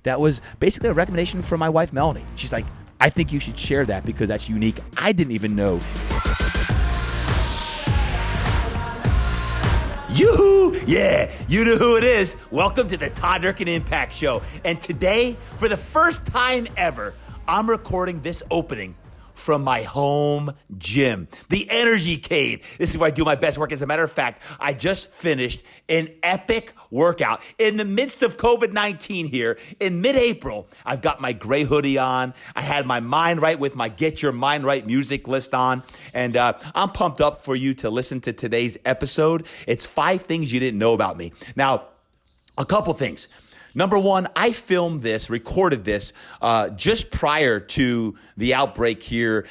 that was basically a recommendation from my wife, Melanie. She's like, I think you should share that because that's unique. I didn't even know. Yoo-hoo! Yeah, you know who it is. Welcome to the Todd Durkin Impact Show. And today, for the first time ever, I'm recording this opening from my home gym, the Energy Cave. This is where I do my best work. As a matter of fact, I just finished an epic workout in the midst of COVID-19 here in mid-April. I've got my gray hoodie on. I had my mind right with my Get Your Mind Right music list on. And I'm pumped up for you to listen to today's episode. It's 5 things you didn't know about me. Now, a couple things. Number one, I recorded this just prior to the outbreak here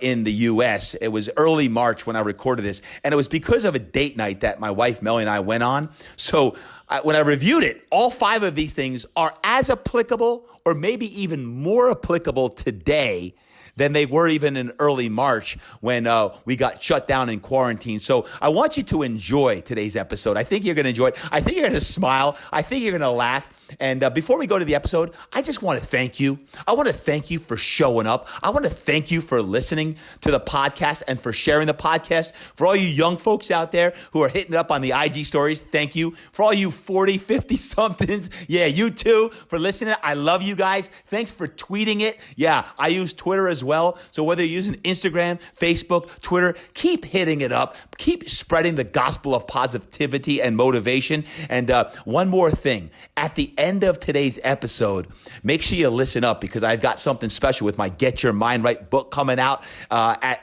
in the U.S. It was early March when I recorded this, and it was because of a date night that my wife, Melanie, and I went on. So when I reviewed it, all 5 of these things are as applicable or maybe even more applicable today than they were even in early March when we got shut down in quarantine. So I want you to enjoy today's episode. I think you're going to enjoy it. I think you're going to smile. I think you're going to laugh. And before we go to the episode, I just want to thank you. I want to thank you for showing up. I want to thank you for listening to the podcast and for sharing the podcast. For all you young folks out there who are hitting it up on the IG stories, thank you. For all you 40, 50-somethings, yeah, you too, for listening. I love you guys. Thanks for tweeting it. Yeah, I use Twitter as well. So whether you're using Instagram, Facebook, Twitter, keep hitting it up. Keep spreading the gospel of positivity and motivation. And one more thing. At the end of today's episode, make sure you listen up because I've got something special with my Get Your Mind Right book coming out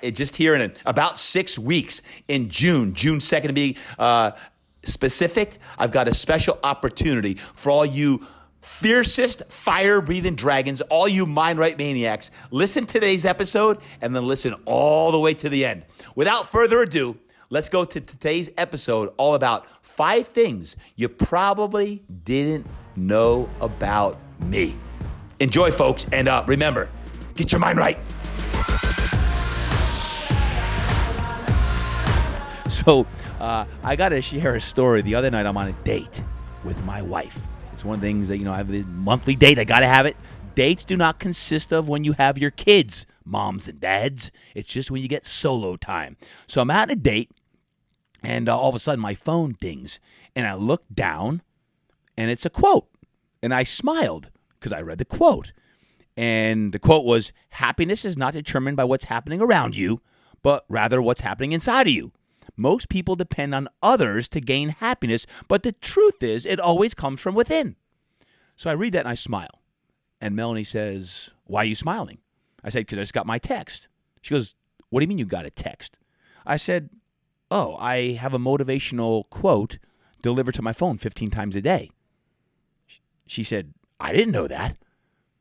just here in about 6 weeks in June 2nd to be specific. I've got a special opportunity for all you fiercest fire-breathing dragons, all you mind right maniacs. Listen to today's episode and then listen all the way to the end. Without further ado, let's go to today's episode all about 5 things you probably didn't know about me. Enjoy, folks, and remember, get your mind right. So I got to share a story. The other night, I'm on a date with my wife. It's one of the things that, I have a monthly date. I got to have it. Dates do not consist of when you have your kids, moms and dads. It's just when you get solo time. So I'm at a date, and all of a sudden my phone dings, and I look down, and it's a quote. And I smiled because I read the quote. And the quote was, "Happiness is not determined by what's happening around you, but rather what's happening inside of you. Most people depend on others to gain happiness, but the truth is it always comes from within." So I read that and I smile. And Melanie says, "Why are you smiling?" I said, "Because I just got my text." She goes, "What do you mean you got a text?" I said, "Oh, I have a motivational quote delivered to my phone 15 times a day." She said, "I didn't know that."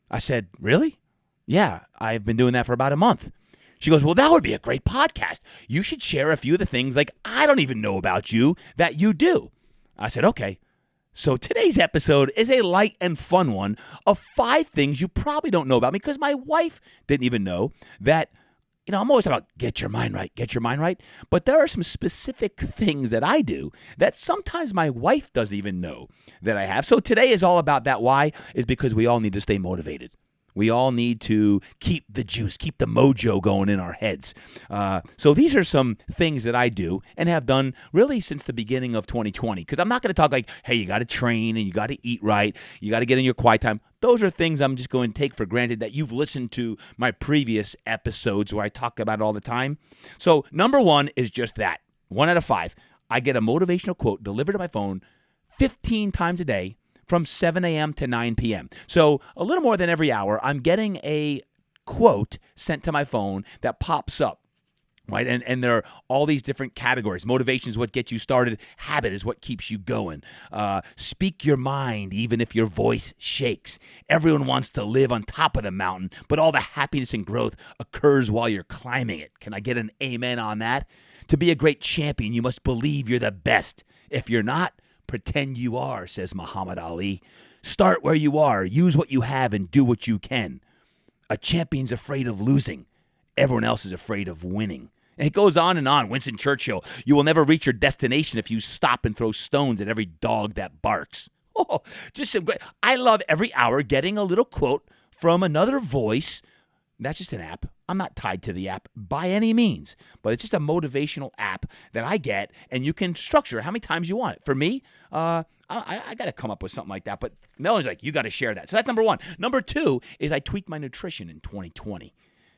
I said, "Really?" "Yeah, I've been doing that for about a month." She goes, "Well, that would be a great podcast. You should share a few of the things like I don't even know about you that you do." I said, "Okay." So today's episode is a light and fun one of 5 things you probably don't know about me because my wife didn't even know that, I'm always about get your mind right, get your mind right. But there are some specific things that I do that sometimes my wife doesn't even know that I have. So today is all about that. Why? Is because we all need to stay motivated. We all need to keep the juice, keep the mojo going in our heads. So these are some things that I do and have done really since the beginning of 2020. Because I'm not going to talk like, hey, you got to train and you got to eat right. You got to get in your quiet time. Those are things I'm just going to take for granted that you've listened to my previous episodes where I talk about it all the time. So number 1 is just that. 1 out of 5. I get a motivational quote delivered to my phone 15 times a day from 7 a.m. to 9 p.m. So a little more than every hour, I'm getting a quote sent to my phone that pops up. Right. And there are all these different categories. Motivation is what gets you started. Habit is what keeps you going. Speak your mind, even if your voice shakes. Everyone wants to live on top of the mountain, but all the happiness and growth occurs while you're climbing it. Can I get an amen on that? To be a great champion, you must believe you're the best. If you're not, pretend you are, says Muhammad Ali. Start where you are. Use what you have and do what you can. A champion's afraid of losing. Everyone else is afraid of winning. And it goes on and on. Winston Churchill, you will never reach your destination if you stop and throw stones at every dog that barks. Just some great. I love every hour getting a little quote from another voice. That's just an app. I'm not tied to the app by any means, but it's just a motivational app that I get, and you can structure how many times you want it. For me, I got to come up with something like that, but Melanie's like, you got to share that. So that's number one. Number two is I tweaked my nutrition in 2020.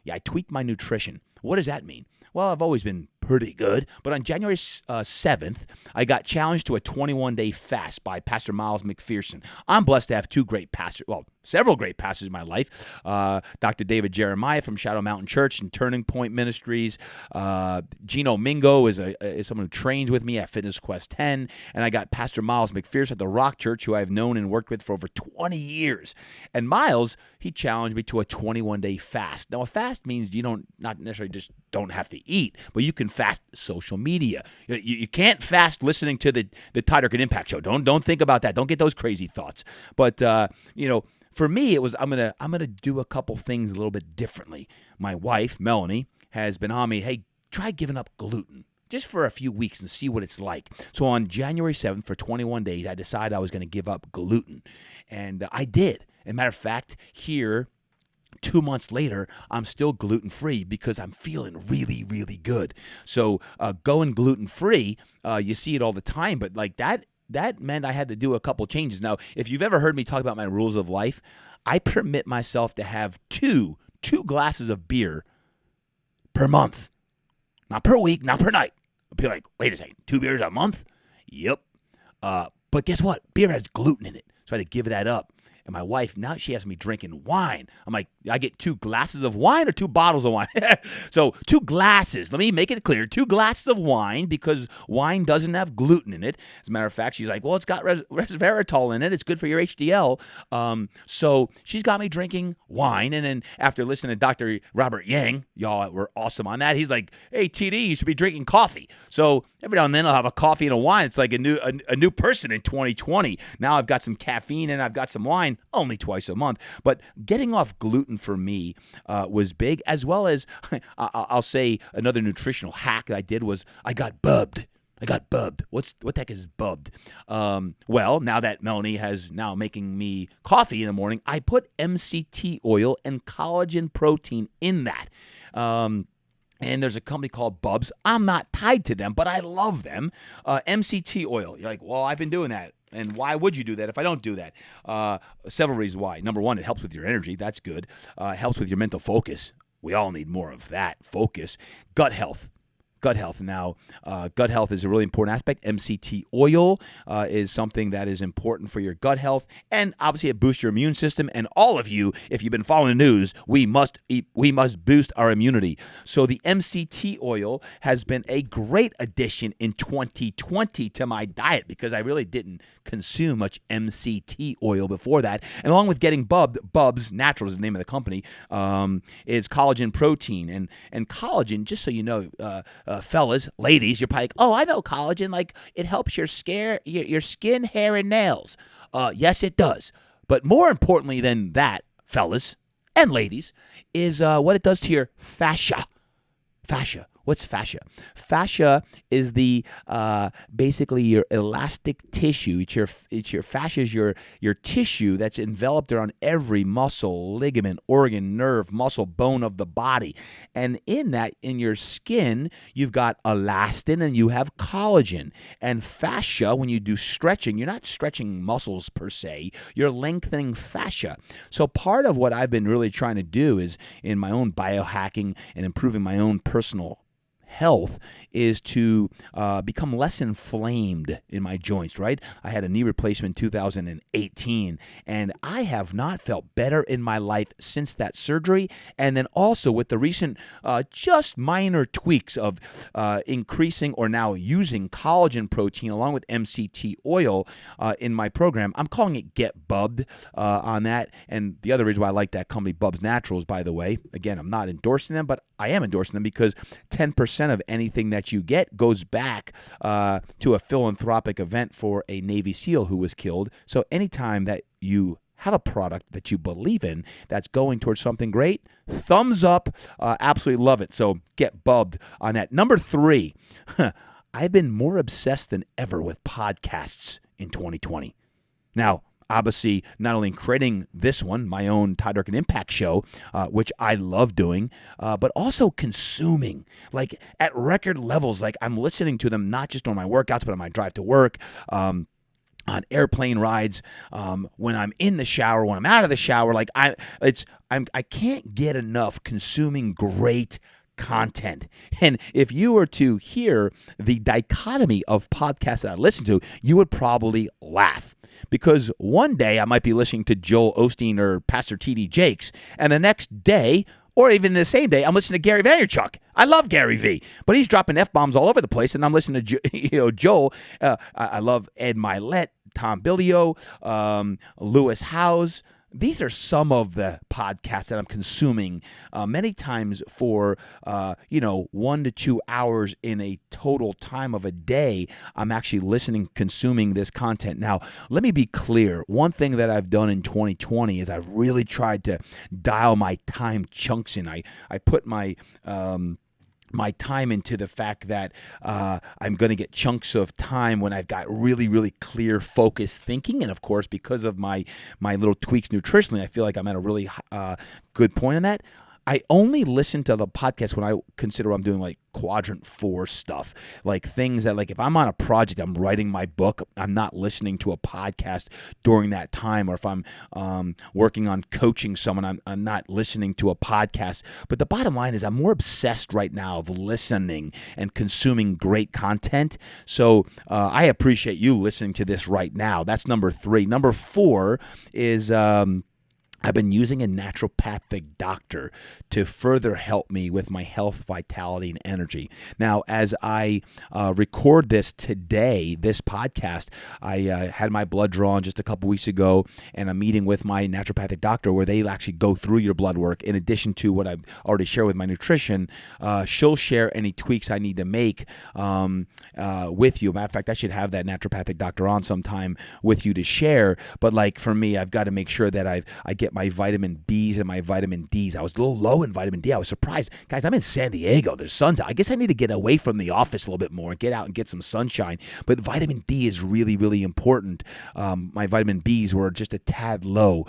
Yeah, I tweaked my nutrition. What does that mean? Well, I've always been pretty good, but on January 7th, I got challenged to a 21-day fast by Pastor Miles McPherson. I'm blessed to have two great pastors, well, several great pastors in my life. Dr. David Jeremiah from Shadow Mountain Church and Turning Point Ministries. Gino Mingo is someone who trains with me at Fitness Quest 10. And I got Pastor Miles McPherson at the Rock Church, who I've known and worked with for over 20 years. And Miles, he challenged me to a 21-day fast. Now, a fast means you not necessarily just don't have to eat, but you can fast social media. You can't fast listening to the Todd Impact Show. Don't think about that. Don't get those crazy thoughts. But for me, it was I'm gonna do a couple things a little bit differently. My wife, Melanie, has been on me. Hey, try giving up gluten just for a few weeks and see what it's like. So on January 7th, for 21 days, I decided I was going to give up gluten, and I did. As a matter of fact, here, 2 months later, I'm still gluten-free because I'm feeling really, really good. So going gluten-free, you see it all the time, but like that meant I had to do a couple changes. Now, if you've ever heard me talk about my rules of life, I permit myself to have two glasses of beer per month. Not per week, not per night. I'll be like, wait a second, 2 beers a month? Yep. But guess what? Beer has gluten in it, so I had to give that up. And my wife, now she has me drinking wine. I'm like, I get 2 glasses of wine or 2 bottles of wine? So 2 glasses. Let me make it clear. 2 glasses of wine, because wine doesn't have gluten in it. As a matter of fact, she's like, well, it's got resveratrol in it. It's good for your HDL. So she's got me drinking wine. And then after listening to Dr. Robert Yang, y'all were awesome on that. He's like, hey, TD, you should be drinking coffee. So every now and then I'll have a coffee and a wine. It's like a new person in 2020. Now I've got some caffeine and I've got some wine. Only twice a month. But getting off gluten for me was big, as well as I'll say another nutritional hack that I did was I got bubbed. What the heck is bubbed? Well, now that Melanie has now making me coffee in the morning, I put MCT oil and collagen protein in that. And there's a company called Bubs. I'm not tied to them, but I love them. MCT oil. You're like, well, I've been doing that. And why would you do that if I don't do that? Several reasons why. Number one, it helps with your energy. That's good. It helps with your mental focus. We all need more of that focus. Gut health. Now, gut health is a really important aspect. MCT oil is something that is important for your gut health, and obviously it boosts your immune system. And all of you, if you've been following the news, we must boost our immunity. So the MCT oil has been a great addition in 2020 to my diet, because I really didn't consume much MCT oil before that. And along with getting Bubs Natural is the name of the company, is collagen protein. And collagen, just so you know, fellas, ladies, you're probably like, oh, I know collagen. Like, it helps your skin, hair, and nails. Yes, it does. But more importantly than that, fellas and ladies, is what it does to your fascia. Fascia. What's fascia? Fascia is the basically your elastic tissue. It's your fascia is your tissue that's enveloped around every muscle, ligament, organ, nerve, muscle, bone of the body. And in your skin, you've got elastin and you have collagen. And fascia, when you do stretching, you're not stretching muscles per se. You're lengthening fascia. So part of what I've been really trying to do is, in my own biohacking and improving my own personal health, is to become less inflamed in my joints, right? I had a knee replacement in 2018, and I have not felt better in my life since that surgery. And then also with the recent just minor tweaks of increasing or now using collagen protein along with MCT oil in my program. I'm calling it Get Bubbed on that. And the other reason why I like that company, Bubs Naturals, by the way, again, I'm not endorsing them, but I am endorsing them because 10% of anything that you get goes back to a philanthropic event for a Navy SEAL who was killed. So anytime that you have a product that you believe in that's going towards something great, thumbs up. Absolutely love it. So Get Bubbed on that. Number 3, I've been more obsessed than ever with podcasts in 2020. Now, obviously, not only in creating this one, my own Todd Durkin Impact Show, which I love doing, but also consuming, like at record levels. Like I'm listening to them not just on my workouts, but on my drive to work, on airplane rides, when I'm in the shower, when I'm out of the shower. Like I can't get enough consuming great content. And if you were to hear the dichotomy of podcasts that I listen to, you would probably laugh. Because one day I might be listening to Joel Osteen or Pastor T.D. Jakes, and the next day, or even the same day, I'm listening to Gary Vaynerchuk. I love Gary V, but he's dropping F-bombs all over the place, and I'm listening to Joel. I love Ed Milet, Tom Billio, Lewis Howes. These are some of the podcasts that I'm consuming many times for 1 to 2 hours in a total time of a day. I'm actually listening, consuming this content. Now, let me be clear. One thing that I've done in 2020 is I've really tried to dial my time chunks in. I put my time into the fact that I'm going to get chunks of time when I've got really, really clear, focused thinking. And of course, because of my little tweaks nutritionally, I feel like I'm at a really good point in that. I only listen to the podcast when I consider I'm doing like quadrant 4 stuff, like things that, like if I'm on a project, I'm writing my book, I'm not listening to a podcast during that time. Or if I'm working on coaching someone, I'm not listening to a podcast. But the bottom line is I'm more obsessed right now of listening and consuming great content. So I appreciate you listening to this right now. That's number 3. Number 4 is I've been using a naturopathic doctor to further help me with my health, vitality, and energy. Now, as I record this today, this podcast, I had my blood drawn just a couple weeks ago, and I'm meeting with my naturopathic doctor where they actually go through your blood work. In addition to what I've already shared with my nutrition, she'll share any tweaks I need to make with you. Matter of fact, I should have that naturopathic doctor on sometime with you to share. But like for me, I've got to make sure that I get my vitamin Bs and my vitamin Ds. I was a little low in vitamin D. I was surprised. Guys, I'm in San Diego. There's sun. I guess I need to get away from the office a little bit more and get out and get some sunshine. But vitamin D is really, really important. My vitamin Bs were just a tad low.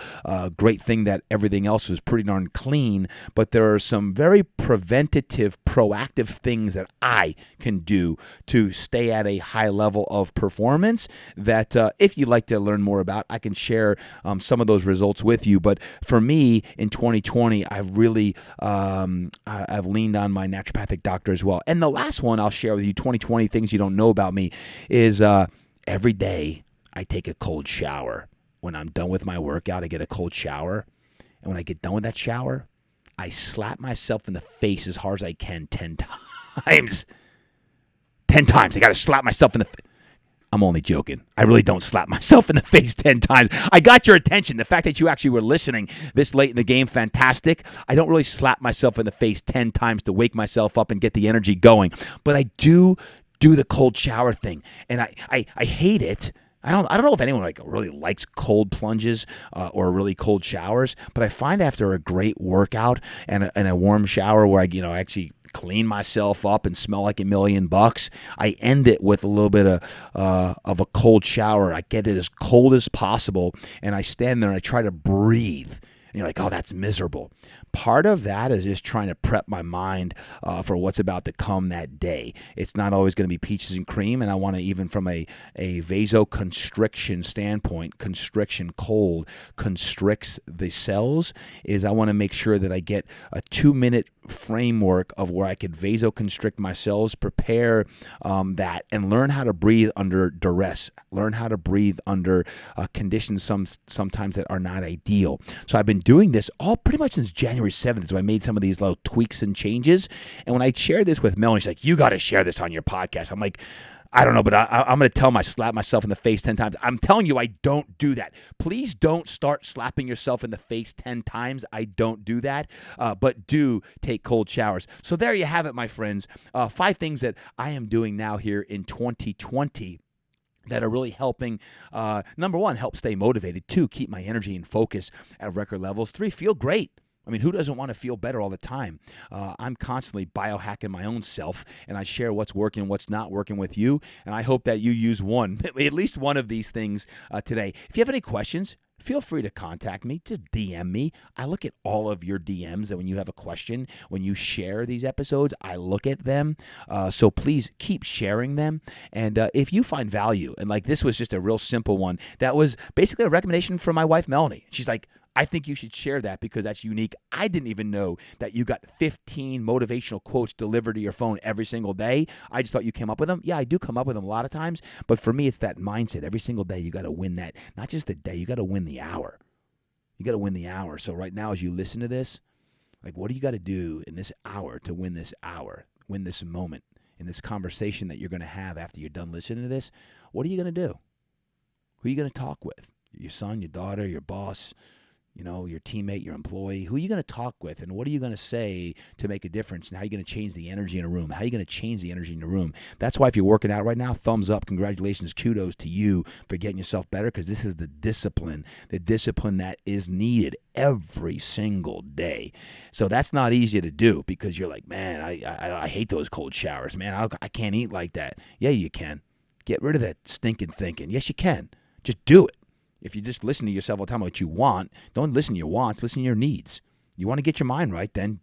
Great thing that everything else was pretty darn clean. But there are some very preventative, proactive things that I can do to stay at a high level of performance that if you'd like to learn more about, I can share some of those results with you. But for me, in 2020, I've really I've leaned on my naturopathic doctor as well. And the last one I'll share with you, 2020 things you don't know about me, is every day I take a cold shower. When I'm done with my workout, I get a cold shower. And when I get done with that shower, I slap myself in the face as hard as I can 10 times. 10 times. I got to slap myself in the face. I'm only joking. I really don't slap myself in the face 10 times. I got your attention. The fact that you actually were listening this late in the game, fantastic. I don't really slap myself in the face 10 times to wake myself up and get the energy going. But I do the cold shower thing. And I hate it. I don't know if anyone really likes cold plunges or really cold showers, but I find after a great workout and a warm shower where I actually clean myself up and smell like $1,000,000, I end it with a little bit of a cold shower. I get it as cold as possible, and I stand there and I try to breathe. And you're like, oh, that's miserable. Part of that is just trying to prep my mind for what's about to come that day. It's not always going to be peaches and cream, and I want to, even from a vasoconstriction standpoint, constriction, cold, constricts the cells, is I want to make sure that I get a 2-minute framework of where I could vasoconstrict my cells, prepare that, and learn how to breathe under duress, learn how to breathe under conditions sometimes that are not ideal. So I've been doing this all pretty much since January 7th, so I made some of these little tweaks and changes. And when I shared this with Melanie, she's like, you got to share this on your podcast. I'm like, I don't know, but I'm going to tell him I slap myself in the face 10 times. I'm telling you, I don't do that. Please don't start slapping yourself in the face 10 times. I don't do that, but do take cold showers. So there you have it, my friends. 5 things that I am doing now here in 2020 that are really helping, number 1, help stay motivated. 2, keep my energy and focus at record levels. 3, feel great. I mean, who doesn't want to feel better all the time? I'm constantly biohacking my own self, and I share what's working, what's not working with you, and I hope that you use at least one of these things today. If you have any questions, feel free to contact me. Just DM me. I look at all of your DMs, and when you have a question, when you share these episodes, I look at them. So please keep sharing them. And if you find value, and like this was just a real simple one, that was basically a recommendation from my wife, Melanie. She's like, I think you should share that because that's unique. I didn't even know that you got 15 motivational quotes delivered to your phone every single day. I just thought you came up with them. Yeah, I do come up with them a lot of times. But for me, it's that mindset. Every single day, you got to win that. Not just the day. You got to win the hour. You got to win the hour. So right now, as you listen to this, like, what do you got to do in this hour to win this hour, win this moment, in this conversation that you're going to have after you're done listening to this? What are you going to do? Who are you going to talk with? Your son, your daughter, your boss, your teammate, your employee. Who are you going to talk with, and what are you going to say to make a difference, and how are you going to change the energy in a room? How are you going to change the energy in a room? That's why if you're working out right now, thumbs up, congratulations, kudos to you for getting yourself better, because this is the discipline that is needed every single day. So that's not easy to do because you're like, man, I hate those cold showers, man. I can't eat like that. Yeah, you can. Get rid of that stinking thinking. Yes, you can. Just do it. If you just listen to yourself all the time what you want, don't listen to your wants, listen to your needs. You want to get your mind right, then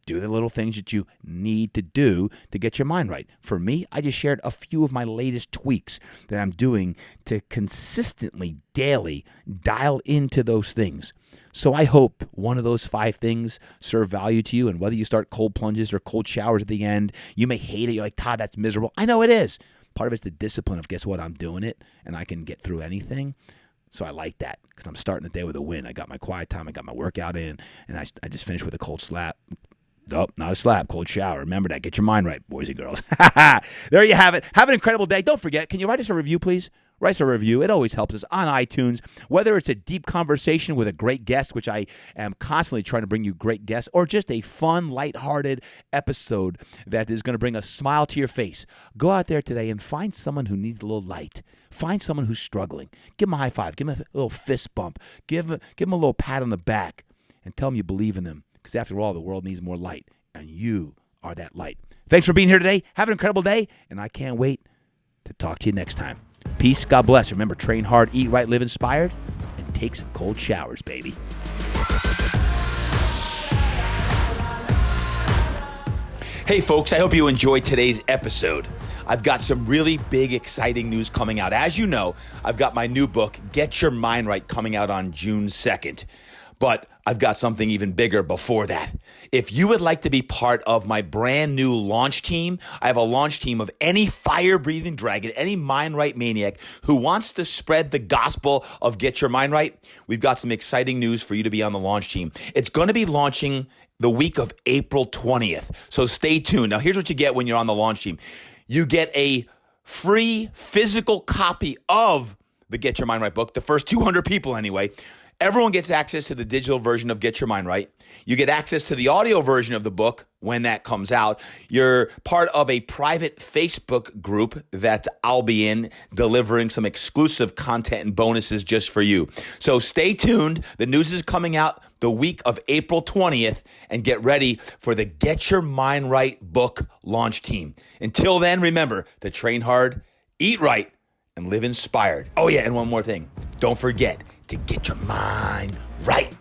do the little things that you need to do to get your mind right. For me, I just shared a few of my latest tweaks that I'm doing to consistently, daily, dial into those things. So I hope one of those 5 things serve value to you, and whether you start cold plunges or cold showers at the end, you may hate it. You're like, Todd, that's miserable. I know it is. Part of it's the discipline of, guess what, I'm doing it, and I can get through anything. So I like that because I'm starting the day with a win. I got my quiet time. I got my workout in, and I just finished with a cold slap. Oh, not a slap, cold shower. Remember that. Get your mind right, boys and girls. There you have it. Have an incredible day. Don't forget, can you write us a review, please? Write us a review. It always helps us on iTunes, whether it's a deep conversation with a great guest, which I am constantly trying to bring you great guests, or just a fun, lighthearted episode that is going to bring a smile to your face. Go out there today and find someone who needs a little light. Find someone who's struggling. Give them a high five. Give them a little fist bump. Give them a little pat on the back and tell them you believe in them, because after all, the world needs more light, and you are that light. Thanks for being here today. Have an incredible day, and I can't wait to talk to you next time. Peace. God bless. Remember, train hard, eat right, live inspired, and take some cold showers, baby. Hey, folks, I hope you enjoyed today's episode. I've got some really big, exciting news coming out. As you know, I've got my new book, Get Your Mind Right, coming out on June 2nd. But I've got something even bigger before that. If you would like to be part of my brand new launch team, I have a launch team of any fire-breathing dragon, any mind right maniac who wants to spread the gospel of Get Your Mind Right. We've got some exciting news for you to be on the launch team. It's going to be launching the week of April 20th. So stay tuned. Now, here's what you get when you're on the launch team. You get a free physical copy of the Get Your Mind Right book, the first 200 people anyway. Everyone gets access to the digital version of Get Your Mind Right. You get access to the audio version of the book when that comes out. You're part of a private Facebook group that I'll be in, delivering some exclusive content and bonuses just for you. So stay tuned. The news is coming out the week of April 20th, and get ready for the Get Your Mind Right book launch team. Until then, remember to train hard, eat right, and live inspired. Oh yeah, and one more thing. Don't forget to get your mind right.